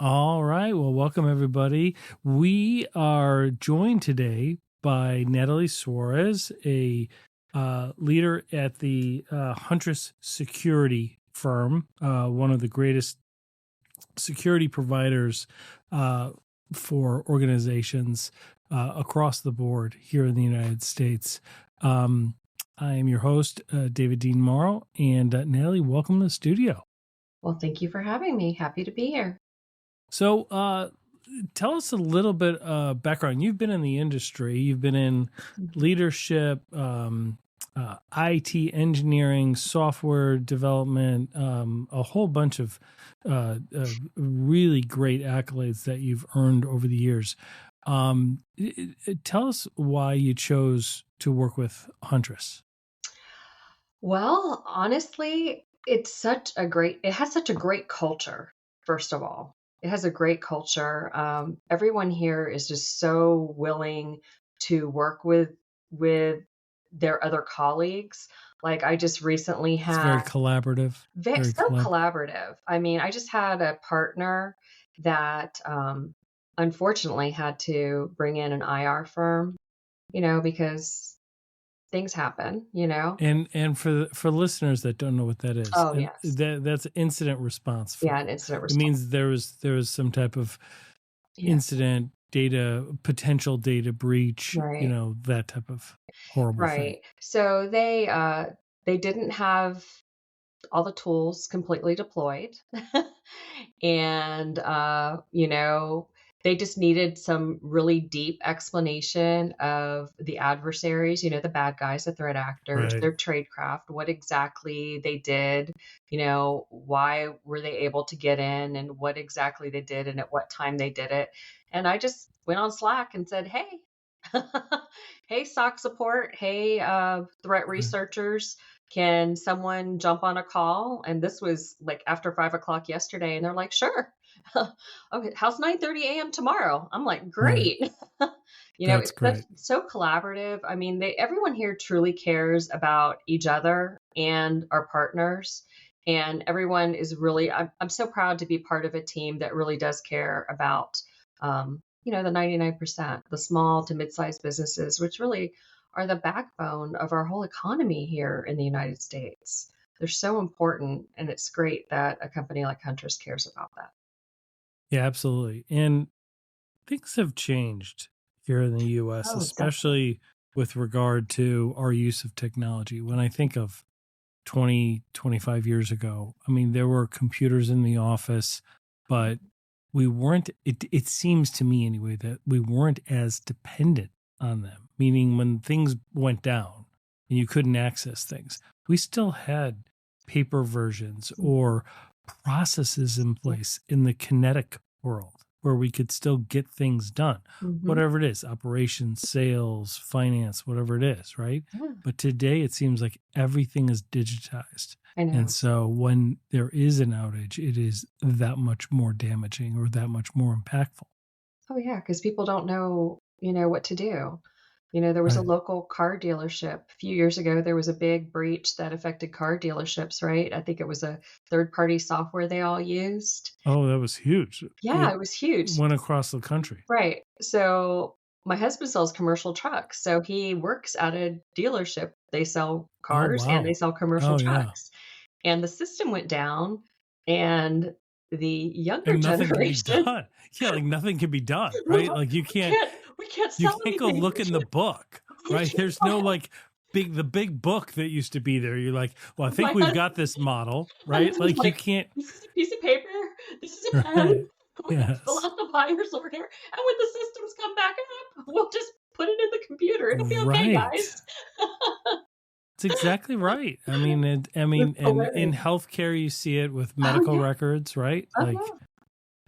All right. Well, welcome everybody. We are joined today by Natalie Suarez, a leader at the Huntress Security firm, one of the greatest security providers for organizations across the board here in the United States. I am your host, David Dean Morrow, and Natalie, welcome to the studio. Well, thank you for having me. Happy to be here. So, tell us a little bit background. You've been in the industry. You've been in leadership, IT engineering, software development, a whole bunch of really great accolades that you've earned over the years. Tell us why you chose to work with Huntress. Well, honestly, it has such a great culture, first of all. It has a great culture. Everyone here is just so willing to work with their other colleagues. Like I just recently It's very had collaborative. so collaborative. I mean, I just had a partner that unfortunately had to bring in an IR firm, because things happen, And for listeners that don't know what that is, Oh, yes. that's incident response firm. Yeah, an incident It response. means there was some type of Yeah. incident, potential data breach, Right. that type of horrible thing. Right. So they didn't have all the tools completely deployed. And they just needed some really deep explanation of the adversaries, the bad guys, the threat actors, Right. their tradecraft, what exactly they did, why were they able to get in and what exactly they did and at what time they did it. And I just went on Slack and said, hey, hey, SOC support, hey, threat researchers, can someone jump on a call? And this was like after 5 o'clock yesterday. And they're like, sure. Okay, how's 9:30 a.m. tomorrow? I'm like, great. That's great. It's so collaborative. I mean, everyone here truly cares about each other and our partners. And everyone is really, I'm so proud to be part of a team that really does care about, the 99%, the small to mid-sized businesses, which really are the backbone of our whole economy here in the United States. They're so important, and it's great that a company like Huntress cares about that. Yeah, absolutely. And things have changed here in the US, Oh, especially with regard to our use of technology. When I think of 20, 25 years ago, I mean, there were computers in the office, but we weren't, it seems to me anyway, that we weren't as dependent on them, meaning when things went down and you couldn't access things, we still had paper versions or processes in place in the kinetic world where we could still get things done, whatever it is, operations, sales, finance, whatever it is, right? Yeah, But today it seems like everything is digitized. I know. And so when there is an outage, it is that much more damaging or that much more impactful. Oh, yeah, because people don't know, what to do. There was a Right. local car dealership. A few years ago, there was a big breach that affected car dealerships, right? I think it was a third-party software they all used. Oh, that was huge. Yeah, It it was huge. went across the country. Right. So my husband sells commercial trucks. So he works at a dealership. They sell Oh, cars and they wow. sell commercial Oh, yeah. trucks. And the system went down and the younger And nothing can be generation done. Yeah, like nothing can be done, we're right? like, Like we can't you sell can't go anything. look in the book, We right? can't There's no like the big book that used to be there. You're like, well, I think my we've husband, got this model, my right? husband's Like you like, can't, this is a piece of paper, this is a pen. right? We can fill Yes. out the buyer's order. And when the systems come back up, we'll just put it in the computer. It'll be okay, Right. guys. It's exactly right. I mean, It's and in hilarious. healthcare, you see it with Oh, medical yeah. records, right? Like, Uh-huh.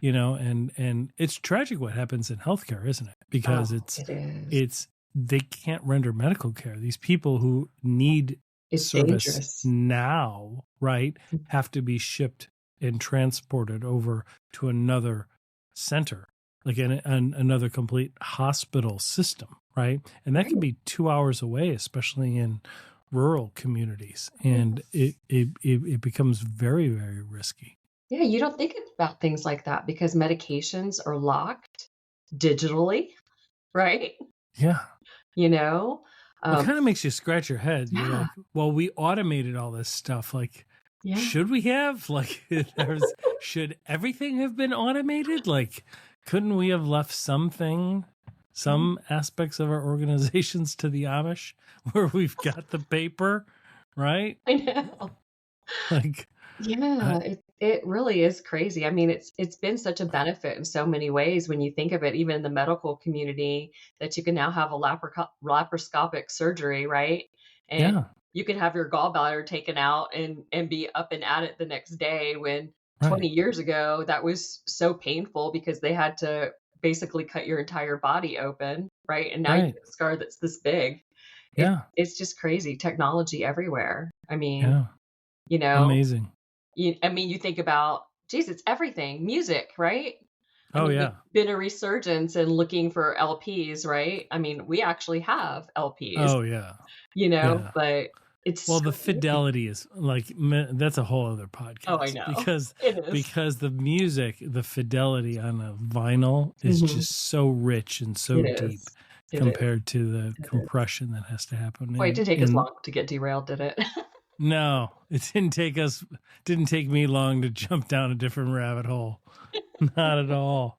and it's tragic what happens in healthcare, isn't it? Because Oh, it is. it's they can't render medical care. These people who need It's service dangerous. now, right, have to be shipped and transported over to another center, like another complete hospital system, right? And that can be 2 hours away, especially in rural communities, and it becomes very, very risky. Yeah, you don't think about things like that because medications are locked digitally, right? Yeah. You know? Well, it Um, kind of makes you scratch your head. You're yeah, like, well, we automated all this stuff. Like, yeah. should we have? Like, should everything have been automated? Like, couldn't we have left some aspects of our organizations to the Amish where we've got the paper, right? I know. Like, Yeah, I, it really is crazy. I mean, it's been such a benefit in so many ways when you think of it, even in the medical community, that you can now have a laparoscopic surgery, right? And yeah, you can have your gallbladder taken out and be up and at it the next day when right, 20 years ago that was so painful because they had to basically cut your entire body open, right? And now you right. have a scar that's this big. Yeah, It's just crazy. Technology everywhere. I mean, yeah. you know, Amazing. I mean, you think about, geez, it's everything. Music, right? I Oh, mean, there's yeah. been a resurgence in looking for LPs, right? I mean, we actually have LPs, Oh, yeah. Yeah. but it's Well, so the easy. fidelity is like that's a whole other Oh, I podcast know. because It is. the music, the fidelity on a vinyl is Mhm. just so rich and so It deep is. It is. compared to the It is. compression that has to happen Boy, it in didn't take us in long to get derailed, did it? no, it didn't take me long to jump down a different rabbit hole. Not at all.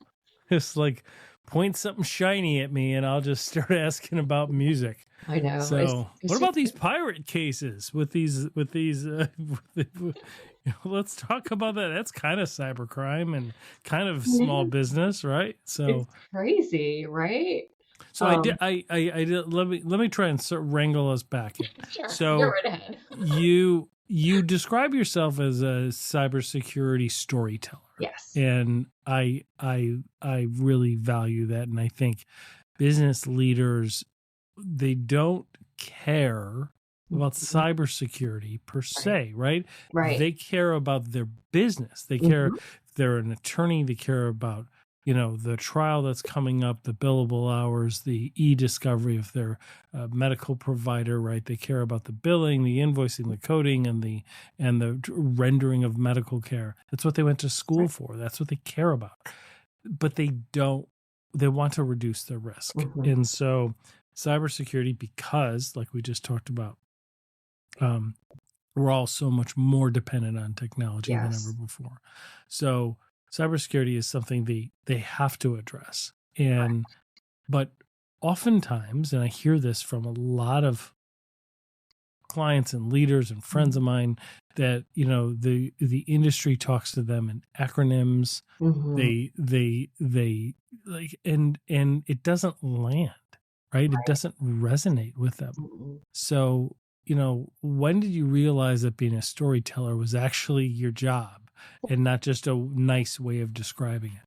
It's like point something shiny at me and I'll just start asking about music. I know. So, what It's just about these pirate cases with these? Let's talk about that. That's kind of cybercrime and kind of small yeah, business, right? it's crazy, right? So I did. Um, I did. Let me try and wrangle us back in. sure. Go So right ahead. you describe yourself as a cybersecurity storyteller, Yes. and I really value that, and I think business leaders, they don't care about Mhm. cybersecurity per Right. se, right? Right. They care about their business. They care Mhm. if they're an attorney, they care about, the trial that's coming up, the billable hours, the e-discovery of their medical provider, right? They care about the billing, the invoicing, the coding, and the rendering of medical care. That's what they went to school Right. for. That's what they care about. But they want to reduce their risk. Mhm. And so cybersecurity, because like we just talked about, um, we're all so much more dependent on technology than ever Yes. before. So cybersecurity is something they have to address. Right. And but oftentimes, and I hear this from a lot of clients and leaders and friends of Mhm. mine, that the industry talks to them in acronyms. Mhm. They like, and it doesn't land, right? It doesn't resonate with them. Mm-mm. So, when did you realize that being a storyteller was actually your job and not just a nice way of describing it?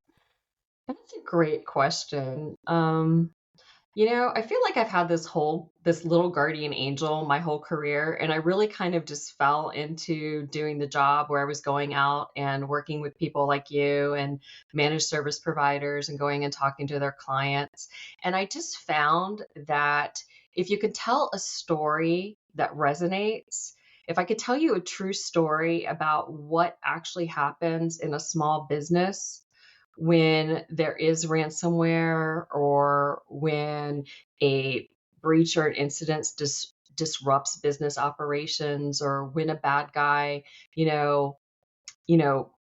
That's a great question. I feel like I've had this little guardian angel my whole career, and I really kind of just fell into doing the job where I was going out and working with people like you and managed service providers and going and talking to their clients. And I just found that if you could tell a story that resonates, if I could tell you a true story about what actually happens in a small business when there is ransomware or when a breach or an incident disrupts business operations or when a bad guy, you know, you know,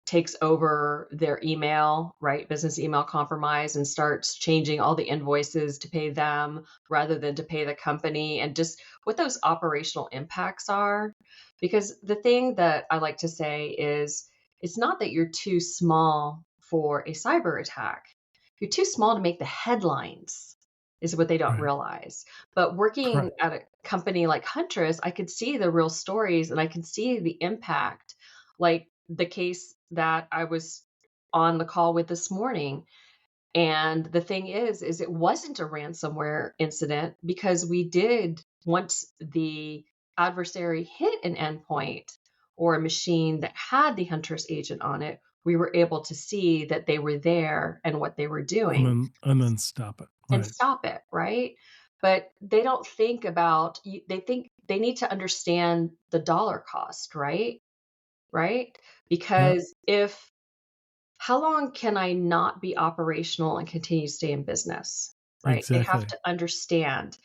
takes over their email, right? Business email compromise and starts changing all the invoices to pay them rather than to pay the company and just what those operational impacts are. Because the thing that I like to say is it's not that you're too small for a cyber attack. You're too small to make the headlines is what they don't Right. realize. But working Correct. at a company like Huntress, I could see the real stories and I can see the impact. Like the case that I was on the call with this morning. And the thing is it wasn't a ransomware incident because we did once the adversary hit an endpoint or a machine that had the hunter's agent on it, we were able to see that they were there and what they were And doing then stop it. and Right. stop it, right? But they don't think about they think they need to understand the dollar cost, right? Right? Yeah, Because if how long can I not be operational and continue to stay in business, right? They have exactly. to understand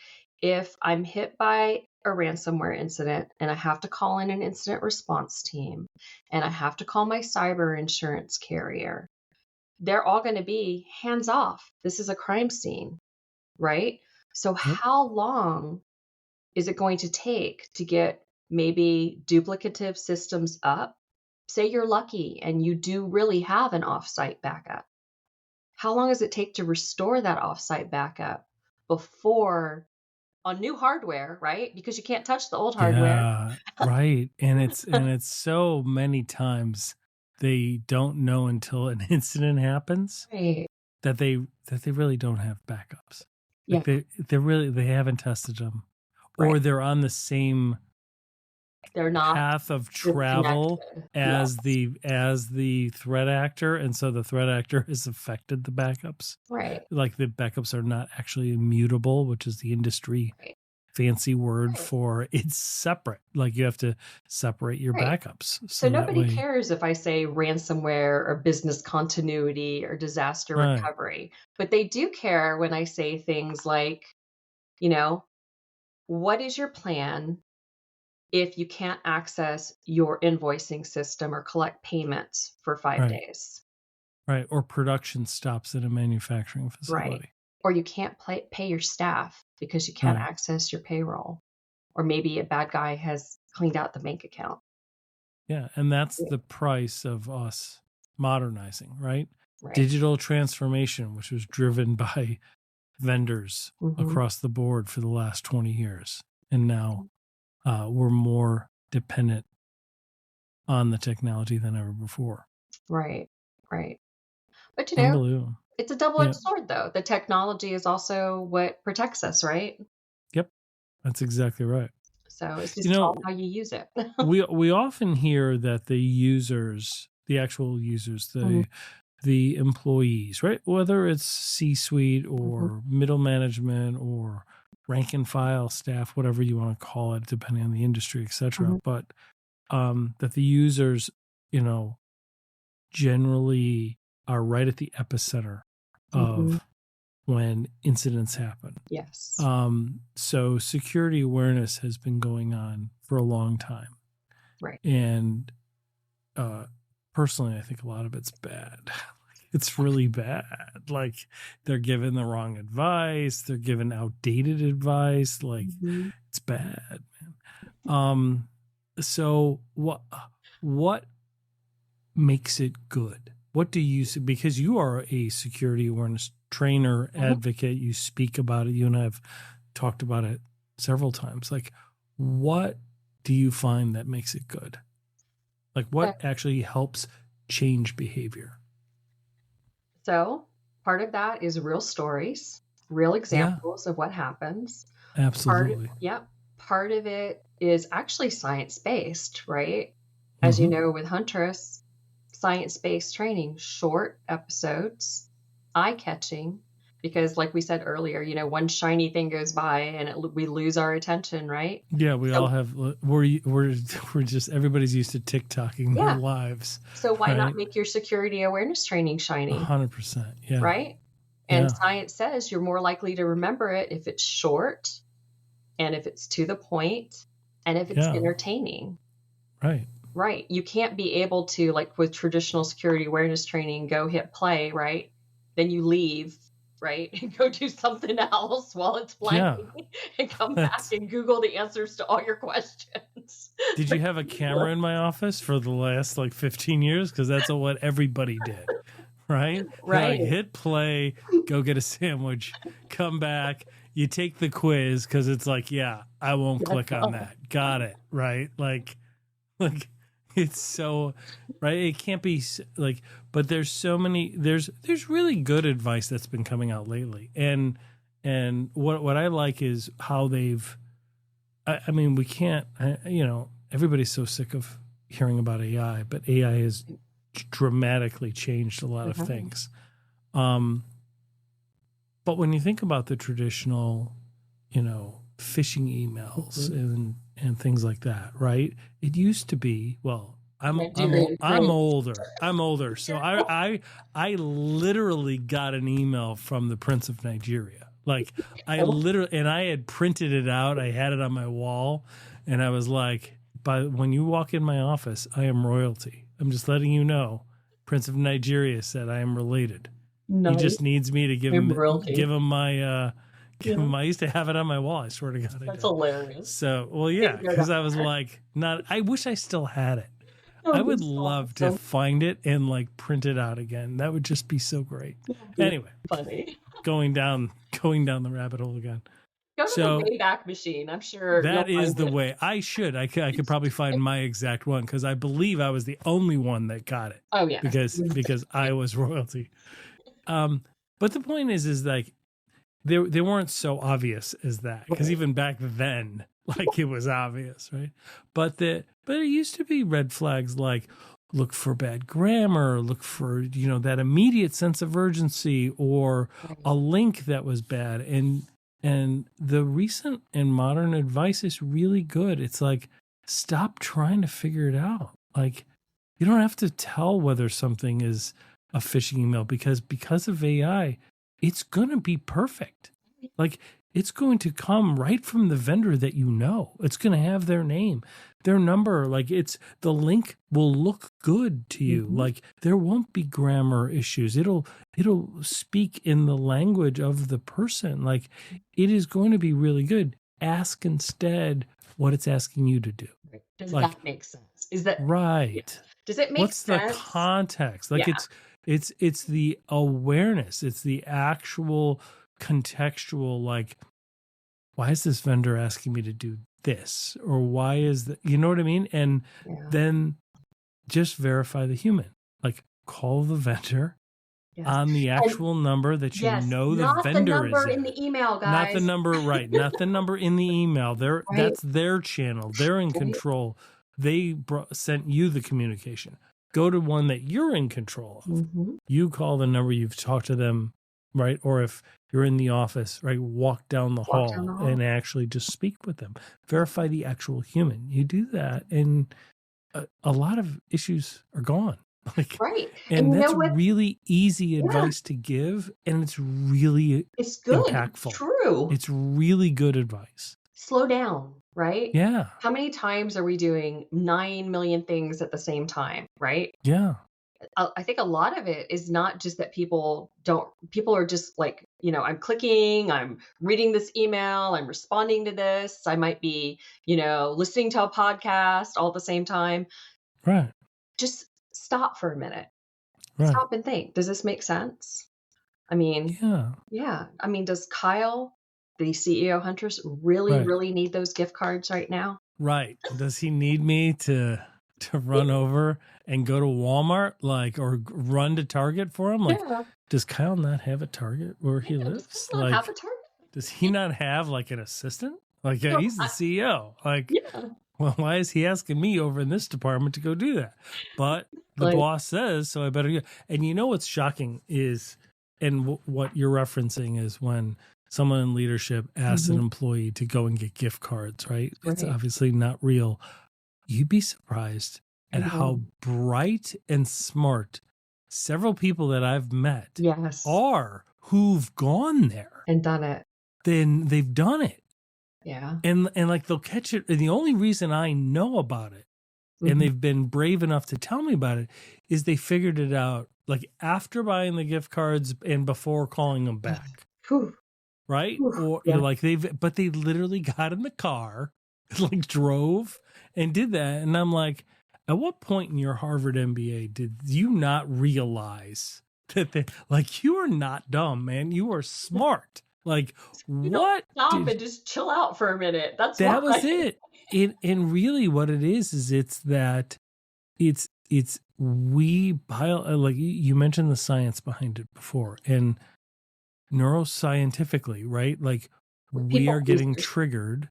if I'm hit by a ransomware incident and I have to call in an incident response team and I have to call my cyber insurance carrier, they're all going to be hands off. This is a crime scene, right? So, Yep. how long is it going to take to get maybe duplicative systems up? Say you're lucky and you do really have an offsite backup. How long does it take to restore that offsite backup before on new hardware, right? Because you can't touch the old hardware. Yeah, right. And it's so many times they don't know until an incident happens Right. that they really don't have backups. Like Yeah. they haven't tested them, Right. or they're on the same They're not path of travel disconnected. as Yes. the threat actor, and so the threat actor has affected the backups. Right. Like the backups are not actually immutable, which is the industry Right. fancy word Right. for it's separate. Like you have to separate your Right. backups So so that nobody way. cares if I say ransomware or business continuity or disaster Right, recovery, but they do care when I say things like, you know, what is your plan if you can't access your invoicing system or collect payments for 5 right, days? right. Or production stops at a manufacturing Right. facility. Or you can't pay your staff because you can't Right. access your payroll, or maybe a bad guy has cleaned out the bank account. Yeah. And that's Yeah. the price of us modernizing, right? Right. Digital transformation, which was driven by vendors Mhm. across the board for the last 20 years. And now we're more dependent on the technology than ever before. Right. Right. But, Unbelievable. it's a double-edged Yeah. sword, though. The technology is also what protects us, right? Yep. That's exactly right. So it's You just all know, how you use it. we often hear that the users, the actual users, Mhm. the employees, right? Whether it's C-suite Mhm. or middle management or rank and file staff, whatever you want to call it, depending on the industry, etc. Mhm. But that the users, you know, generally are right at the epicenter Mhm. of when incidents happen. Yes. So security awareness has been going on for a long time. Right. And uh, personally, I think a lot of it's bad. It's really bad. Like they're given the wrong advice, they're given outdated advice. Like Mhm. it's bad, man. Um, so what makes it good? What do you see? Because you are a security awareness trainer, Mhm. advocate, you speak about it. You and I have talked about it several times. Like, what do you find that makes it good? Like, So what actually helps change behavior? so part of that is real stories, real Yeah, examples of what happens. absolutely. Yep. Part of it is actually science-based, right? As you Hmm. know, with Huntress, science-based training, short episodes, eye-catching, because like we said earlier, one shiny thing goes by and we lose our attention, right? Yeah, we all So have. We're just everybody's used to TikToking their yeah. lives, So why not right? make your security awareness training shiny, 100%. Yeah, right? And yeah, science says you're more likely to remember it if it's short and if it's to the point and if it's yeah. entertaining. Right. Right. You can't be able to, like with traditional security awareness training, go hit play, right? Then you leave, right? And go do something else while it's playing Yeah. and come back That's and Google the answers to all your questions. Did you have a camera in my office for the last like 15 years? Because that's what everybody did, right? You're like, Right. hit play, go get a sandwich, come back. You take the quiz because it's like, yeah, I won't That's click on all. that. Got it, right? Like it's so right. It can't be like, but there's so many. There's really good advice that's been coming out lately, and what I like is how they've I mean, we can't, everybody's so sick of hearing about AI, but AI has dramatically changed a lot of Mhm. things. Um, but when you think about the traditional, phishing emails Mhm. and things like that, right? It used to be, well, Nigerian. older. I'm older. So I literally got an email from the Prince of Nigeria. Like I literally, and I had printed it out. I had it on my wall, and I was like, when you walk in my office, I am royalty. I'm just letting you know. Prince of Nigeria said I am related. He just needs me to give him my I used to have it on my wall. I swear to God, That's hilarious. So, well, yeah, because I was like, I wish I still had it. I would love to find it and like print it out again. That would just be so great. Anyway, funny. Going down the rabbit hole again. Go to the Wayback Machine. I'm sure that is the way. I could probably find my exact one because I believe I was the only one that got it. Oh yeah, because I was royalty. But the point is like they weren't so obvious as that because even back then, like it was obvious, right? But it used to be red flags like look for bad grammar, look for that immediate sense of urgency or a link that was bad and the recent and modern advice is really good. It's like, stop trying to figure it out. Like, you don't have to tell whether something is a phishing email because of AI, it's going to be perfect. Like, it's going to come right from the vendor that you know. It's going to have their name, their number. Like the link will look good to you. Mm-hmm. Like there won't be grammar issues. It'll speak in the language of the person. Like it is going to be really good. Ask instead what it's asking you to do. Does that make sense? Is that right? Yeah. Does it make What's sense? What's the context? Like it's the awareness. It's the actual contextual, like, why is this vendor asking me to do this? Or why is that? You know what I mean? And then just verify the human. Like call the vendor on the actual number that you know the vendor is. Not the number in the email, guys. Not the number, right. Not the number in the email. That's their channel. They're in control. They sent you the communication. Go to one that you're in control of. Mm-hmm. You call the number, you've talked to them, right? Or if you're in the office, right, walk down the hall and actually just speak with them. Verify the actual human. You do that, and a lot of issues are gone. Like, and that's really easy advice to give, and it's good, impactful. True. It's really good advice. Slow down, right? Yeah. How many times are we doing 9 million things at the same time, right? Yeah. I think a lot of it is not just that people are just like, I'm clicking, I'm reading this email, I'm responding to this. I might be, listening to a podcast all at the same time. Right. Just stop for a minute. Right. Stop and think. Does this make sense? I mean, yeah. I mean, does Kyle, the CEO Huntress, really need those gift cards right now? Right. Does he need me to run over and go to Walmart, like, or run to Target for him? Like, does Kyle not have a Target where he lives? Like, have a Target? Does he not have like an assistant? Like, he's the CEO. Like, well, why is he asking me over in this department to go do that? But the boss says, so I better go. And you know what's shocking is, and what you're referencing is when someone in leadership asks an employee to go and get gift cards, right? It's obviously not real. You'd be surprised at how bright and smart several people that I've met are who've gone there and done it. Then they've done it. Yeah. And like they'll catch it. And the only reason I know about it and they've been brave enough to tell me about it is they figured it out like after buying the gift cards and before calling them back. Right? Or like they literally got in the car, like drove and did that. And I'm like, at what point in your Harvard MBA did you not realize that you are not dumb, man? You are smart. Like, what? Stop and just chill out for a minute. That was it. And really what it is it's that like you mentioned the science behind it before, and neuroscientifically, right? Like we are getting triggered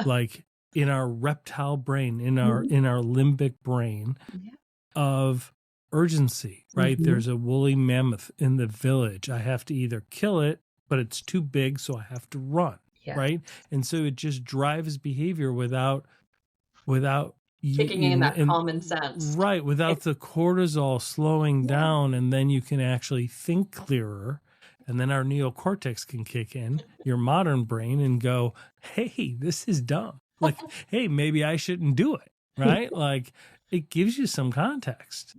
like in our reptile brain, in our limbic brain of urgency, right? There's a woolly mammoth in the village. I have to either kill it, but it's too big, so I have to run, right? And so it just drives behavior without kicking in that and common sense. right, without the cortisol slowing Yeah. down, and then you can actually think clearer, and then our neocortex can kick in, your modern brain, and go, hey, this is dumb. Like, hey, maybe I shouldn't do it, right? Like, it gives you some context.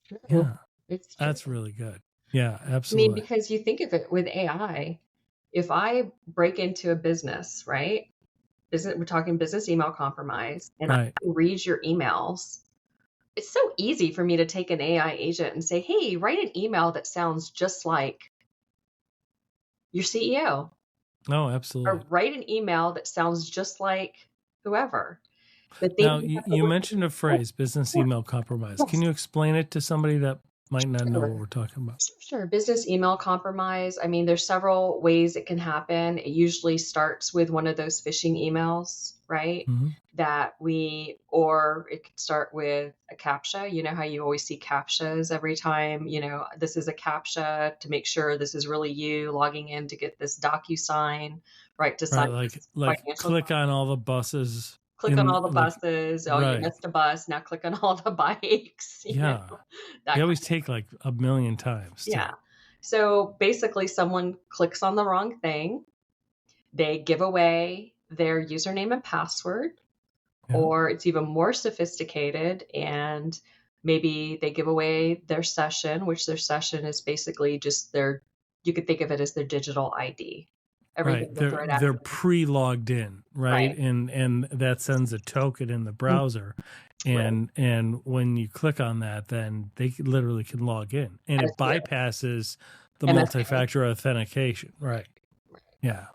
True. Yeah, It's true. that's really good. Yeah, I mean, absolutely. because you think of it with AI, if I break into a business, right? We're talking business email compromise, and I Right. can read your emails. It's so easy for me to take an AI agent and say, hey, write an email that sounds just like your CEO, Oh, or absolutely. write an email that sounds just like whoever. But they Now, don't have to you work. mentioned a phrase, business Yeah, email compromise. Can yes, you explain it to somebody that might not know what sure. we're talking about? Sure. Business email compromise. I mean, there's several ways it can happen. It usually starts with one of those phishing emails, right? Hmm. Or it could start with a CAPTCHA. You know how you always see CAPTCHAs every time, this is a CAPTCHA to make sure this is really you logging in to get this DocuSign, right? To Right, sign this like financial. click on all the buses Click on in all the like buses. Oh, you right. missed a bus. Now click on all the bikes, Yeah. They that always take like a million times too. Yeah. So basically, someone clicks on the wrong thing, they give away their username and password, Yeah. or it's even more sophisticated, and maybe they give away their session, which their session is basically just you could think of it as their digital ID. Right. Everything the threat They're actor. pre-logged in, right? Right. And that sends a token in the Mm, browser. right. And when you click on that, then they literally can log in. And That it is correct. bypasses the MFA. multi-factor authentication. Right. Yeah.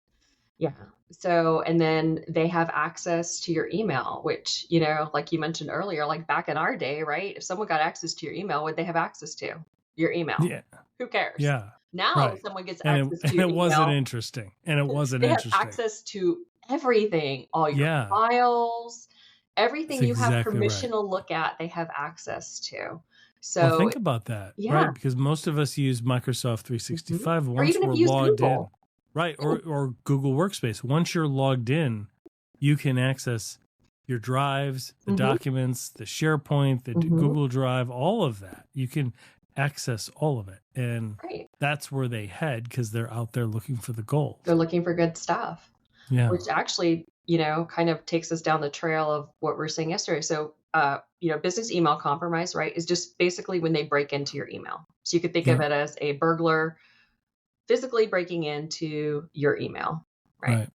Yeah. So, and then they have access to your email, which, like you mentioned earlier, like back in our day, right? If someone got access to your email, what they have access to? Your email. Yeah. Who cares? Yeah. Now, if Right. someone gets And access and to your it wasn't email, interesting. And it wasn't they have interesting. access to everything, all your Yeah. files, That's everything you have exactly right. permission to look at, they have access to. Well, So, think about that, yeah. right? Because most of us use Microsoft Mhm. 365 Or once even if we're you use logged in, Google. right? Or Google Workspace. Once you're logged in, you can access your drives, the Hmm. documents, the SharePoint, the Hmm. Google Drive, all of that. You can access all of it. And Right. that's where they head because they're out there looking for the gold. They're looking for good stuff. Yeah. Which actually, kind of takes us down the trail of what we are saying yesterday. So, business email compromise, right, is just basically when they break into your email. So you could think of Yeah. it as a burglar physically breaking into your email, right? Right.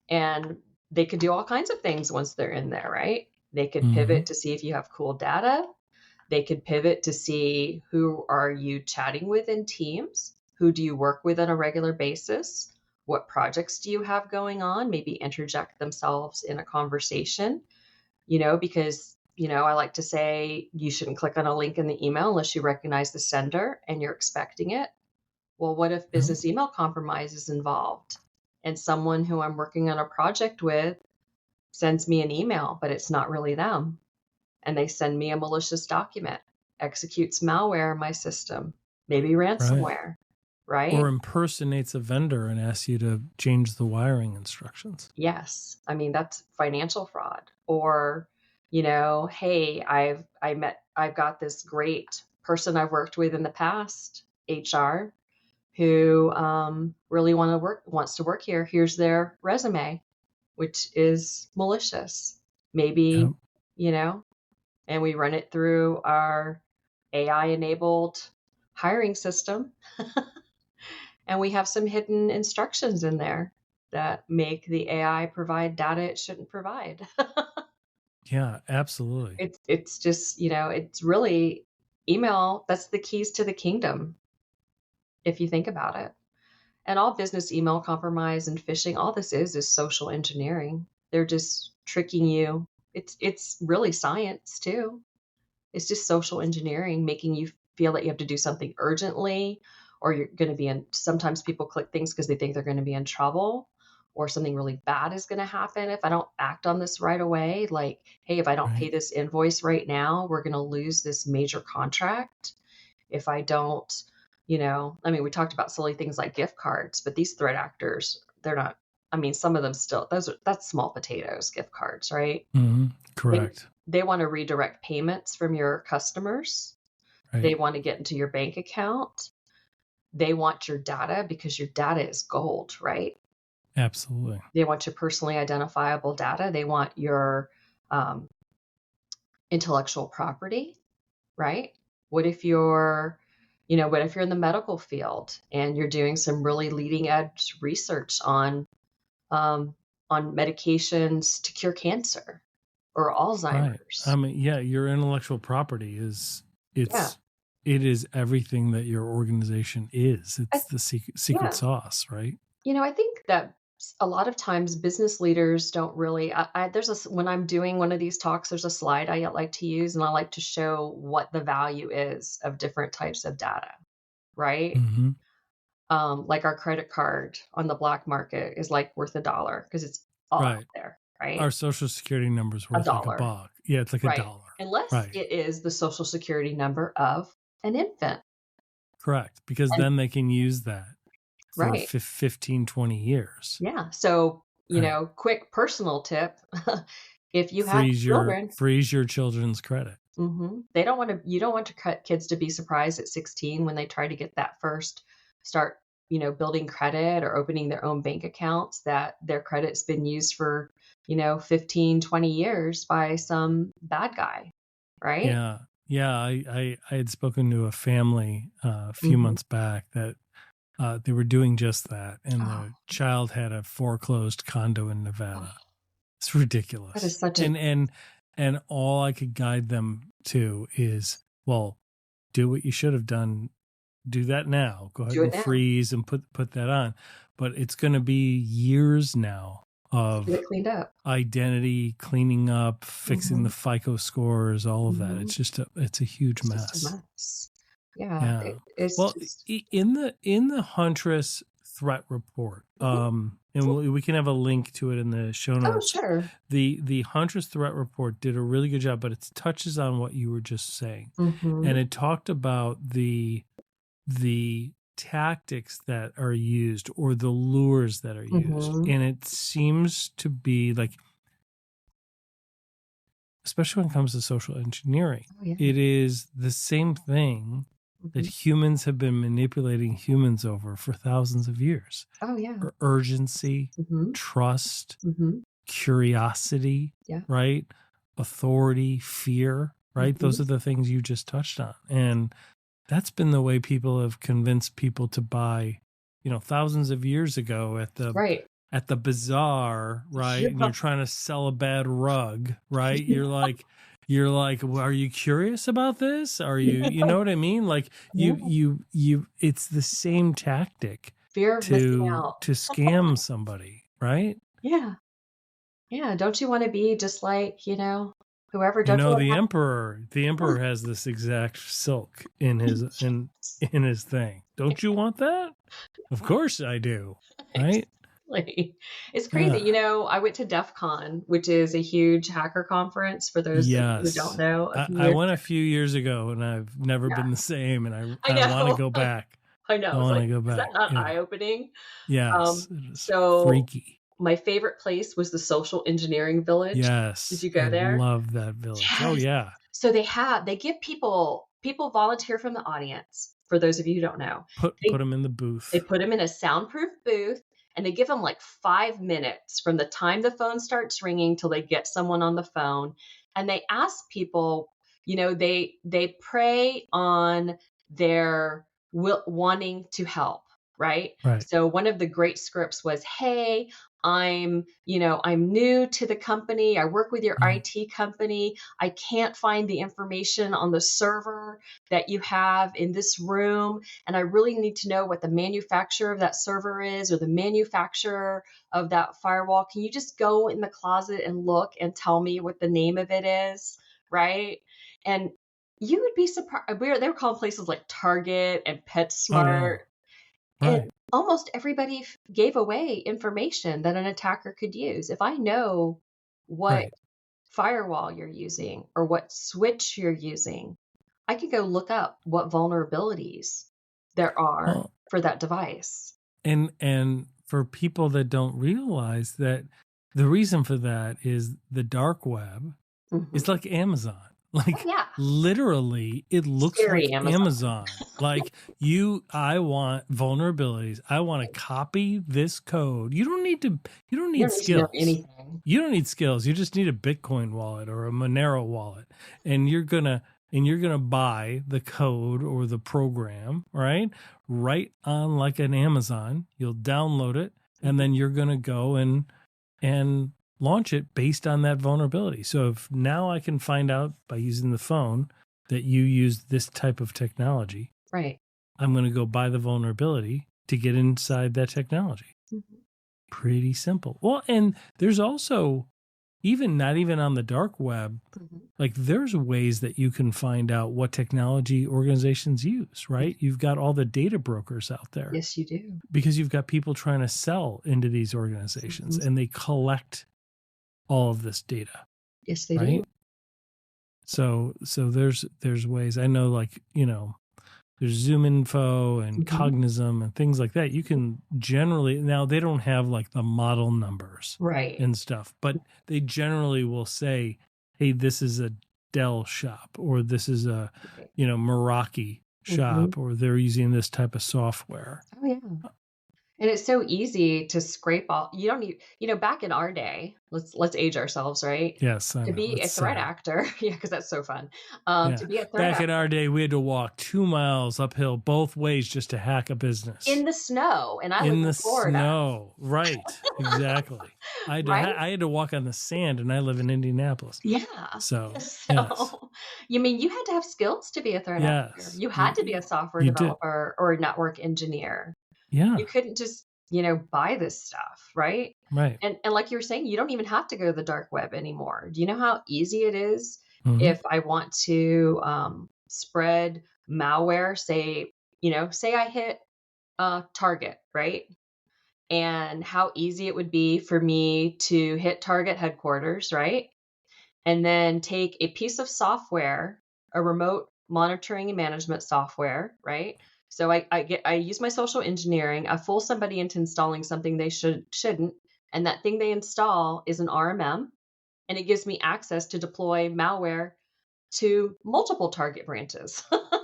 And they could do all kinds of things once they're in there, right? They could Hmm. pivot to see if you have cool data. They could pivot to see who are you chatting with in Teams? Who do you work with on a regular basis? What projects do you have going on? Maybe interject themselves in a conversation, because, I like to say you shouldn't click on a link in the email unless you recognize the sender and you're expecting it. Well, what if Yeah. business email compromise is involved and someone who I'm working on a project with sends me an email, but it's not really them? And they send me a malicious document, executes malware in my system, maybe Right. ransomware, Or right? impersonates a vendor and asks you to change the wiring instructions. Yes. I mean, that's financial fraud. Or, hey, I've got this great person I've worked with in the past, HR, who really wants to work here. Here's their resume, which is malicious. Yep. Maybe, you know, and we run it through our AI enabled hiring system. And we have some hidden instructions in there that make the AI provide data it shouldn't provide. Yeah, absolutely. It's just, it's really email, that's the keys to the kingdom, if you think about it. And all business email compromise and phishing, all this is social engineering. They're just tricking you. It's really science too. It's just social engineering, making you feel that you have to do something urgently, or you're going to be in. Sometimes people click things because they think they're going to be in trouble, or something really bad is going to happen if I don't act on this right away. Like, hey, if I don't Right. pay this invoice right now, we're going to lose this major contract. If I don't, I mean, we talked about silly things like gift cards, but these threat actors, they're not. I mean, some of them still, that's small potatoes, gift cards, right? Hmm. They Correct. they wanna redirect payments from your customers. Right. They wanna get into your bank account. They want your data because your data is gold, right? Absolutely. They want your personally identifiable data. They want your, um, intellectual property, right? What if you're what if you're in the medical field and you're doing some really leading edge research um, on medications to cure cancer or Right. Alzheimer's? I mean, yeah, your intellectual property Yeah. it's it is everything that your organization is. I It's the secret yeah. sauce, right? I think that a lot of times business leaders don't really. There's when I'm doing one of these talks, there's a slide I like to use, and I like to show what the value is of different types of data, right? Hmm. Like our credit card on the black market is like worth $1 because it's all out Right. there, right? Our social security number is A worth like a dollar, buck. Yeah, it's like a right? dollar. Unless Right. it is the social security number of an infant, Correct. Because and then they can use that for right, 15, 20 years. yeah. So Right. quick personal tip: if you have children, Freeze your children's credit. they don't want to. You don't want to cut kids to be surprised at 16 when they try to get that first start. Building credit or opening their own bank accounts, that their credit's been used for 15, 20 years by some bad guy, right? Yeah. Yeah. I had spoken to a family a few Mhm. months back that they were doing just that. And Oh, the child had a foreclosed condo in Nevada. oh, It's that is ridiculous. such a And all I could guide them to is, well, do what you should have done. Do that now. Go ahead do it and now, freeze and put that on. But it's going to be years now get of it cleaned up. identity cleaning up, fixing the Mhm, FICO scores, all of that. mhm. It's a huge It's just a mess. mess. Yeah, Yeah. it's Well, just in the Huntress threat report, mhm, and we can have a link to it in the show oh, notes. sure. The Huntress threat report did a really good job, but it touches on what you were just saying, and Mhm, it talked about the tactics that are used or the lures that are used, mhm. and it seems to be like, especially when it comes to social engineering, Oh, yeah. it is the same thing that Mhm. humans have been manipulating humans over for thousands of years. Oh, yeah. Urgency, Mhm, trust, mhm. curiosity, Yeah. right? Authority, fear, right? Those Mhm. are the things you just touched on. And that's been the way people have convinced people to buy, thousands of years ago Right. at the bazaar, right? And you're Yeah. trying to sell a bad rug, right? You're like, well, are you curious about this? Are you know what I mean? Like Yeah. it's the same tactic Fear of missing out. to scam somebody, right? Yeah. Yeah, don't you wanna be just like, whoever don't you wanna have The emperor has this exact silk in his in his thing. Don't you want that? Of course I do. Right? Exactly. It's crazy, Yeah. I went to DEF CON, which is a huge hacker conference for those who don't Yes. know, a few I years. went a few years ago and I've never Yeah, been the same, and I I want to know. go back. I I know, it's want like, to go is that back. not Yeah. eye-opening? Yes. Um, It is so freaky. my favorite place was the Social Engineering Village. Did Yes. you I go there? love that village. Oh Yes. yeah. So they give people volunteer from the audience, for those of you who don't know. Put They them in the they booth. put them in a soundproof booth, and they give them, like, 5 minutes from the time the phone starts ringing till they get someone on the phone, and they ask people, they prey on their wanting to help, right? Right. So one of the great scripts was, "Hey, I'm new to the company. I work with your Mhm. IT company. I can't find the information on the server that you have in this room, and I really need to know what the manufacturer of that server is or the manufacturer of that firewall. Can you just go in the closet and look and tell me what the name of it is?" Right? And you would be surprised. They were calling places like Target and Oh yeah. PetSmart, and Right. almost everybody gave away information that an attacker could use. If I know what Right. firewall you're using or what switch you're using, I could go look up what vulnerabilities there are Well, for that device. and for people that don't realize that the reason for that is the dark web is Mhm. like Amazon. Oh, Like yeah. literally, it looks Scary like Amazon. Amazon. Like I want vulnerabilities. I want to copy this code. You don't need You don't need to know skills. anything. You don't need skills. You just need a Bitcoin wallet or a Monero wallet. And you're gonna buy the code or the program, right on like an Amazon. You'll download it, and Mhm. then you're gonna go and launch it based on that vulnerability. So if now I can find out by using the phone that you use this type of technology, Right. I'm going to go buy the vulnerability to get inside that technology. Mhm. Pretty simple. Well, and there's also not even on the dark web, Mhm. like there's ways that you can find out what technology organizations use, right? You've got all the data brokers out there Yes, you do. because you've got people trying to sell into these organizations Mhm. and they collect all of this data, Yes, they do. right? So there's ways. I know, like, there's Zoom Info and Mhm. Cognism and things like that. You can generally, now they don't have like the model numbers Right. and stuff, but they generally will say, hey, this is a Dell shop, or this is a, Right. Meraki Mhm. shop, or they're using this type of software. Oh, yeah. And it's so easy to scrape all you don't need back in our day, let's age ourselves, right? Yes, I To know. be a It's threat sad. actor, yeah, because that's so fun. Yeah. To be a threat Back in our actor day, we had to walk 2 miles uphill both ways just to hack a business. in the snow, and I live In in the Florida, snow. Right. Exactly. right? I had to walk on the sand, and I live in Indianapolis. Yeah. So, yes. So, you mean you had to have skills to be a threat actor. Yes. You had to be a software You did. developer or a network engineer. Yeah. You couldn't just, buy this stuff, right? Right. And like you were saying, you don't even have to go to the dark web anymore. Do you know how easy it is Hmm. if I want to spread malware? Say I hit Target, right? And how easy it would be for me to hit Target headquarters, right? And then take a piece of software, a remote monitoring and management software, right? So I use my social engineering. I fool somebody into installing something they shouldn't, and that thing they install is an RMM, and it gives me access to deploy malware to multiple target branches.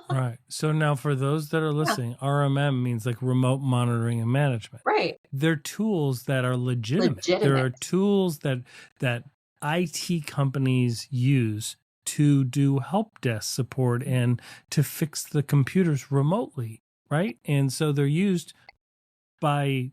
Right. So now for those that are Yeah, listening, RMM means like remote monitoring and management. right. They're tools that are legitimate. There are Legitimate. tools that IT companies use to do help desk support and to fix the computers remotely, right? And so they're used by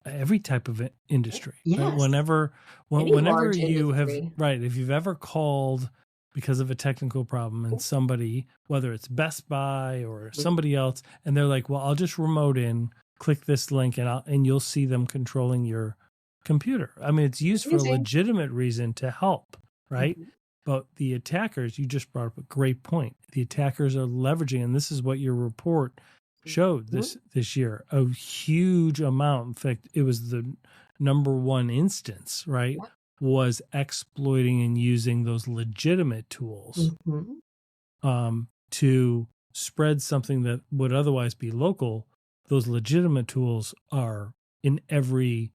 every type of industry, right? Yes. Any Whenever large you have, industry. right, if you've ever called because of a technical problem and somebody, whether it's Best Buy or Mhm. somebody else, and they're like, well, I'll just remote in, click this link, and you'll see them controlling your computer. I mean, it's used for a Amazing. legitimate reason to help, right? Mhm. But the attackers, you just brought up a great point. The attackers are leveraging, and this is what your report showed Mhm. this year, a huge amount. In fact, it was the number one instance, right? Yeah. Was exploiting and using those legitimate tools Mhm. to spread something that would otherwise be local. Those legitimate tools are in every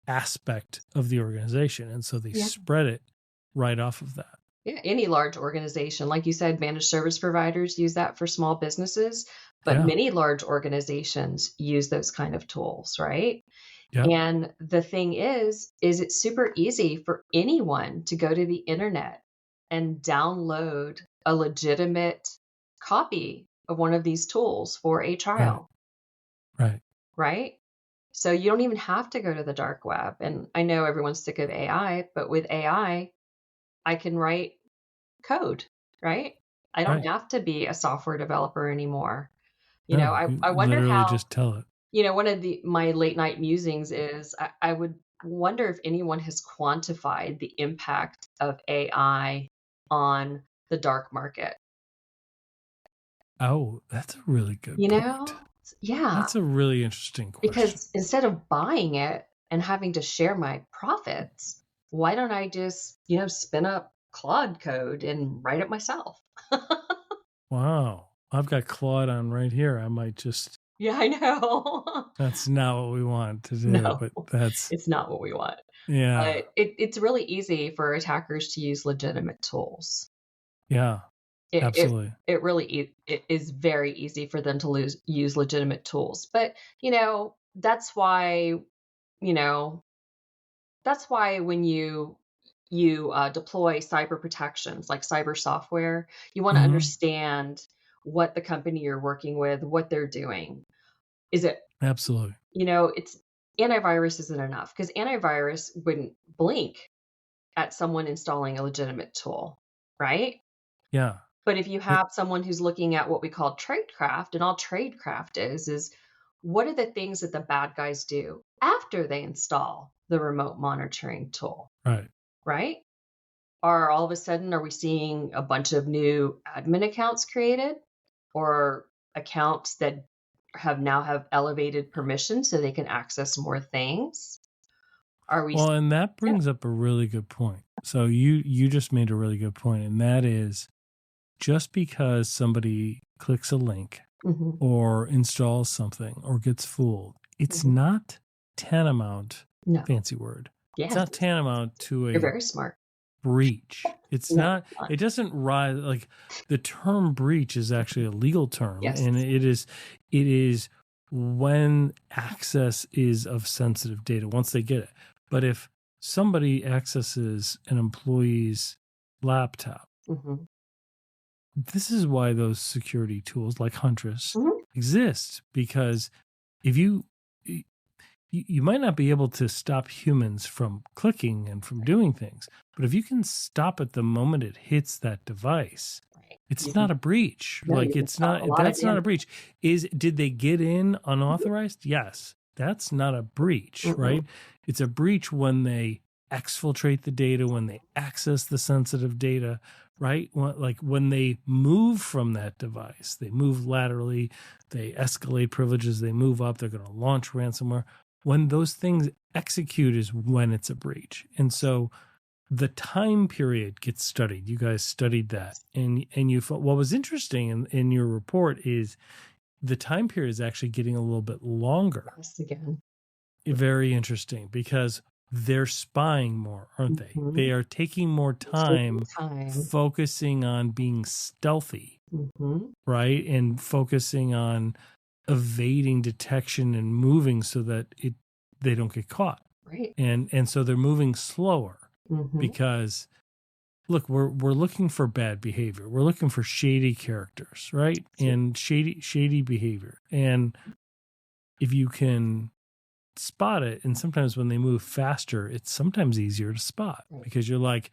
aspect of the organization. And so they Yeah. spread it right off of that. Yeah, any large organization, like you said, managed service providers use that for small businesses, but Yeah. many large organizations use those kind of tools, right? Yep. And the thing is it's super easy for anyone to go to the internet and download a legitimate copy of one of these tools for a Right. trial, Right. right? So you don't even have to go to the dark web. And I know everyone's sick of AI, but with I can write code, right? I don't Right. have to be a software developer anymore. No, you I wonder literally how, just tell it. one of my late night musings is I would wonder if anyone has quantified the impact of AI on the dark market. Oh, that's a really good You point. know? Yeah, That's a really interesting question. because instead of buying it and having to share my profits, why don't I just, spin up Claude code and write it myself? Wow. I've got Claude on right here. I might just Yeah, I know. That's not what we want to do, No, but that's it's not what we want. yeah. But it's really easy for attackers to use legitimate tools. Yeah. It it Absolutely. it really it is very easy for them to use legitimate tools. But, that's why, you know, that's why when you deploy cyber protections like cyber software, you wanna Mhm. understand what the company you're working with, what they're doing. Is it Absolutely. it's antivirus isn't enough because antivirus wouldn't blink at someone installing a legitimate tool, right? Yeah. But if you It have someone who's looking at what we call tradecraft, and all tradecraft is what are the things that the bad guys do after they install the remote monitoring tool, right. right? Are all of a sudden are we seeing a bunch of new admin accounts created or accounts that have elevated permission so they can access more things? Are we Well, and that Yeah. brings up a really good point. So you just made a really good point, and that is just because somebody clicks a link Mhm, or installs something or gets fooled, it's mhm. not tantamount, No. fancy word. It's Yes, not tantamount to you're a very smart. breach. It's No, not, it's not. it doesn't rise like the term breach is actually a legal term, Yes. and it is when access is of sensitive data once they get it. But if somebody accesses an employee's laptop, Mhm. this is why those security tools like Huntress Mhm. exist, because if you might not be able to stop humans from clicking and from doing things, but if you can stop it the moment it hits that device, Right. it's not a breach. You Like can it's stop not a lot of that's not a damage. breach. Did they get in unauthorized? Yes. That's not a breach, Mm-mm. right? It's a breach when they exfiltrate the data, when they access the sensitive data, right? Like when they move from that device, they move laterally, they escalate privileges, they move up, they're going to launch ransomware. When those things execute is when it's a breach. And so the time period gets studied. You guys studied that. And what was interesting in your report is the time period is actually getting a little bit longer. Yes, again. Very interesting because they're spying more, aren't they? They Mhm. are taking more Taking time time. focusing on being stealthy, Mhm. right? And focusing on evading detection and moving so that they don't get caught. Right. And so they're moving slower Mhm. because look, we're looking for bad behavior. We're looking for shady characters, right? So And shady behavior. And if you can spot it, and sometimes when they move faster, it's sometimes easier to spot right. because you're like,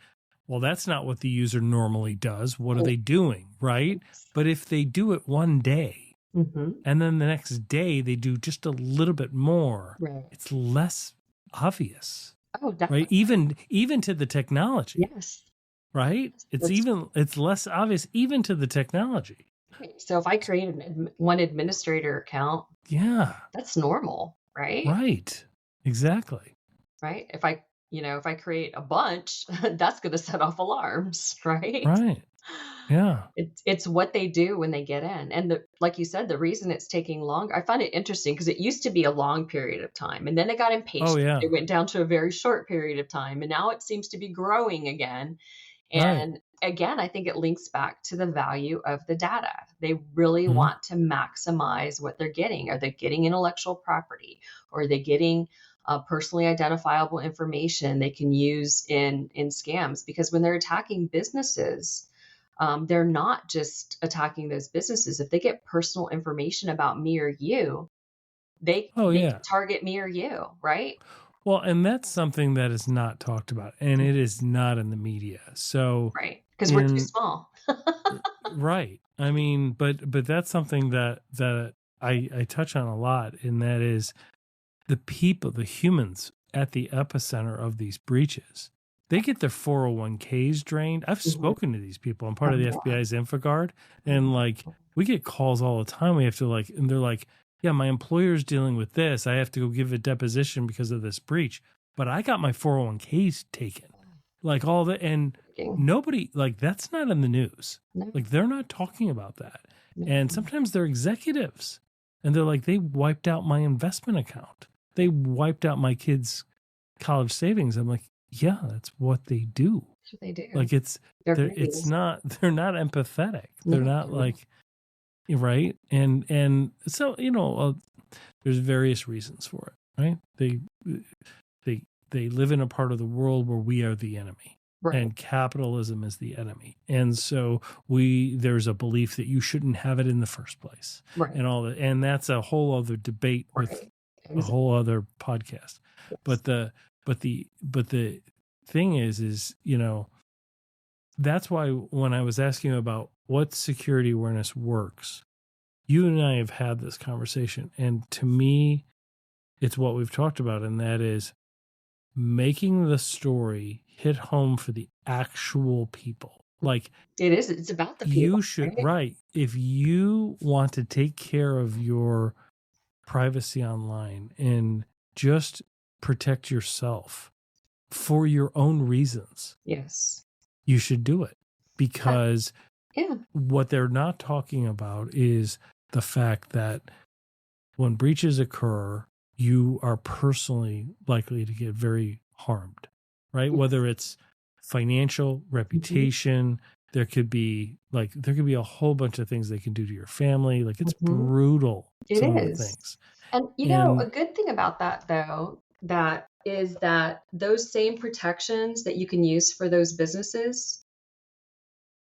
well, that's not what the user normally does. What are Right. they doing, right? But if they do it one day Mhm. and then the next day they do just a little bit more, Right. it's less obvious, Oh, right? definitely. Even to the technology, Yes. right? That's It's less obvious even to the technology. right. So if I create one administrator account, Yeah, that's normal, right? right. Exactly. Right? If I create a bunch, that's gonna set off alarms, right? Right. Yeah. It's what they do when they get in, and like you said, the reason it's taking longer I find it interesting because it used to be a long period of time, and then it got Oh impatient. yeah. It went down to a very short period of time, and now it seems to be growing again, Right. and again, I think it links back to the value of the data. They really Mhm. want to maximize what they're getting. Are they getting intellectual property? Or are they getting personally identifiable information they can use in scams? Because when they're attacking businesses, they're not just attacking those businesses. If they get personal information about me or you, Oh they yeah. can target me or you, right? Well, and that's something that is not talked about, and it is not in the media. So, Right, because we're too in small. right, I mean, but that's something that I touch on a lot, and that is the people, the humans at the epicenter of these breaches. They get their 401ks drained. I've Mhm. spoken to these people. I'm part Oh, of the yeah. FBI's InfoGuard, and like Mhm. we get calls all the time. We have to like, and they're like, "Yeah, my employer's dealing with this. I have to go give a deposition because of this breach." But I got my 401ks taken, like all the and Working. nobody like that's not in the news. No, Like they're not talking about that, no. and sometimes they're executives. And they're like, they wiped out my investment account. They wiped out my kids' college savings. I'm like, yeah, that's what they do. That's what they do. Like They're they're greedy. they're not empathetic. They're not No. like, right. And so, there's various reasons for it, right? They live in a part of the world where we are the enemy. Right. And capitalism is the enemy. And so there's a belief that you shouldn't have it in the first place. Right. And all that. And that's a whole other debate with Right. a whole other podcast. Yes. But the thing is, that's why when I was asking you about what security awareness works, you and I have had this conversation. And to me, it's what we've talked about. And that is making the story hit home for the actual people. Like it is. It's about the people. You should, right? If you want to take care of your privacy online and just protect yourself for your own reasons, yes, you should do it. Because yeah. What they're not talking about is the fact that when breaches occur, you are personally likely to get very harmed, right? Yes. Whether it's financial, reputation, there could be a whole bunch of things they can do to your family. Like it's brutal. It some is. Of the things. And a good thing about that though, that is that those same protections that you can use for those businesses,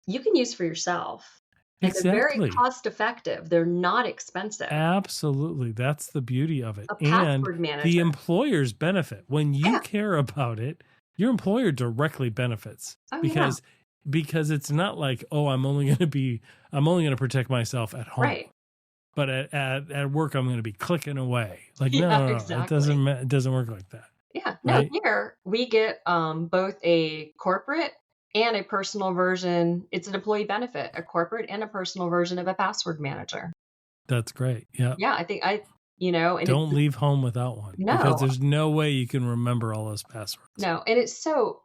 you can use for yourself. And exactly. They're very cost effective. They're not expensive. Absolutely. That's the beauty of it. A password manager. The employers benefit. When you care about it, your employer directly benefits. Because it's not like, oh, I'm only going to protect myself at home. Right. But at work, I'm going to be clicking away. Like, no, exactly. It doesn't work like that. Yeah. No, right? Here we get both a corporate and a personal version. It's an employee benefit, a corporate and a personal version of a password manager. That's great. Yeah. Yeah. I think and don't leave home without one. No. Because there's no way you can remember all those passwords. No. And it's so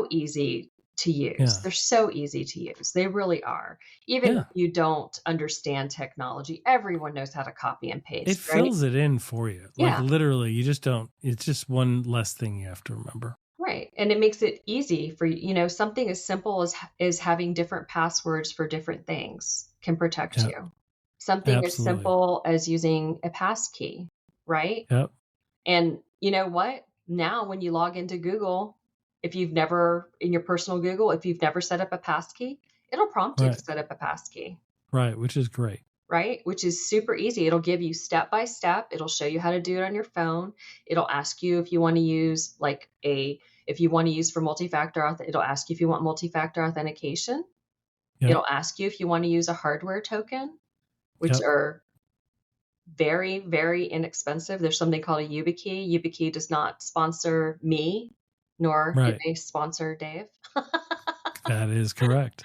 easy to use. Yeah. They're so easy to use. They really are. Even if you don't understand technology, everyone knows how to copy and paste. It fills it in for you. Like literally, you just don't. It's just one less thing you have to remember. Right. And it makes it easy for something as simple as having different passwords for different things can protect you. Something as simple as using a passkey, right? Yep. And you know what? Now when you log into Google, if you've never set up a passkey, it'll prompt you to set up a passkey. Right, which is great. Right, which is super easy. It'll give you step by step. It'll show you how to do it on your phone. It'll ask you if you want to use for multi-factor. It'll ask you if you want multi-factor authentication. Yep. It'll ask you if you want to use a hardware token, which are very, very inexpensive. There's something called a YubiKey. YubiKey does not sponsor me, nor do they sponsor Dave. That is correct.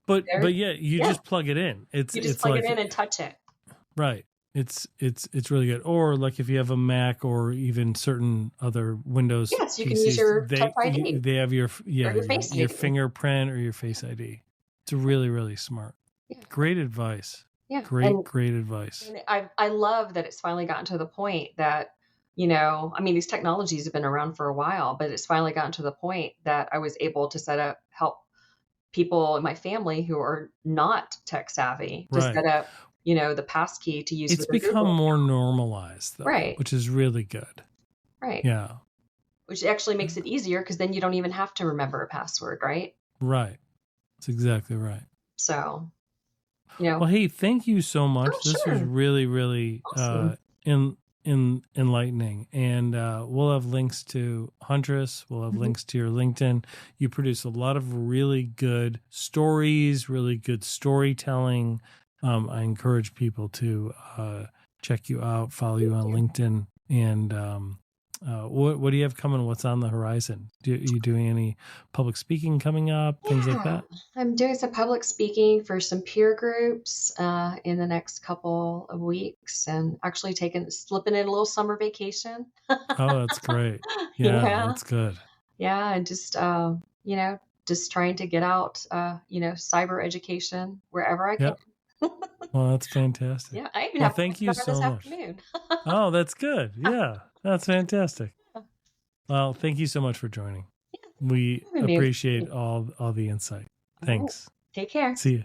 But you just plug it in. You just plug it in and touch it. Right. It's really good. Or like if you have a Mac or even certain other Windows PCs, you can use your Touch ID. They have your fingerprint or your Face ID. It's really, really smart. Yeah. Great advice. Yeah. Great advice. And I love that it's finally gotten to the point that, these technologies have been around for a while, but it's finally gotten to the point that I was able to help people in my family who are not tech savvy to set up, the passkey to use. It's become more normalized, though, right? Which is really good, right? Yeah, which actually makes it easier because then you don't even have to remember a password, right? Right. That's exactly right. So, well, hey, thank you so much. This was really, really awesome. Enlightening, and we'll have links to Huntress. We'll have links to your LinkedIn. You produce a lot of really good stories, really good storytelling. I encourage people to check you out, follow you on LinkedIn, and what do you have coming? What's on the horizon? Are you doing any public speaking coming up? Things like that? I'm doing some public speaking for some peer groups in the next couple of weeks, and actually slipping in a little summer vacation. Oh, that's great. Yeah, that's good. Yeah, and just just trying to get out cyber education wherever I can. Well, that's fantastic. Yeah, I even Well, have thank you plans for this so much. afternoon. Oh, that's good. Yeah, that's fantastic. Well, thank you so much for joining. We Having me. appreciate all the insight. All right. Thanks. Take care. See you.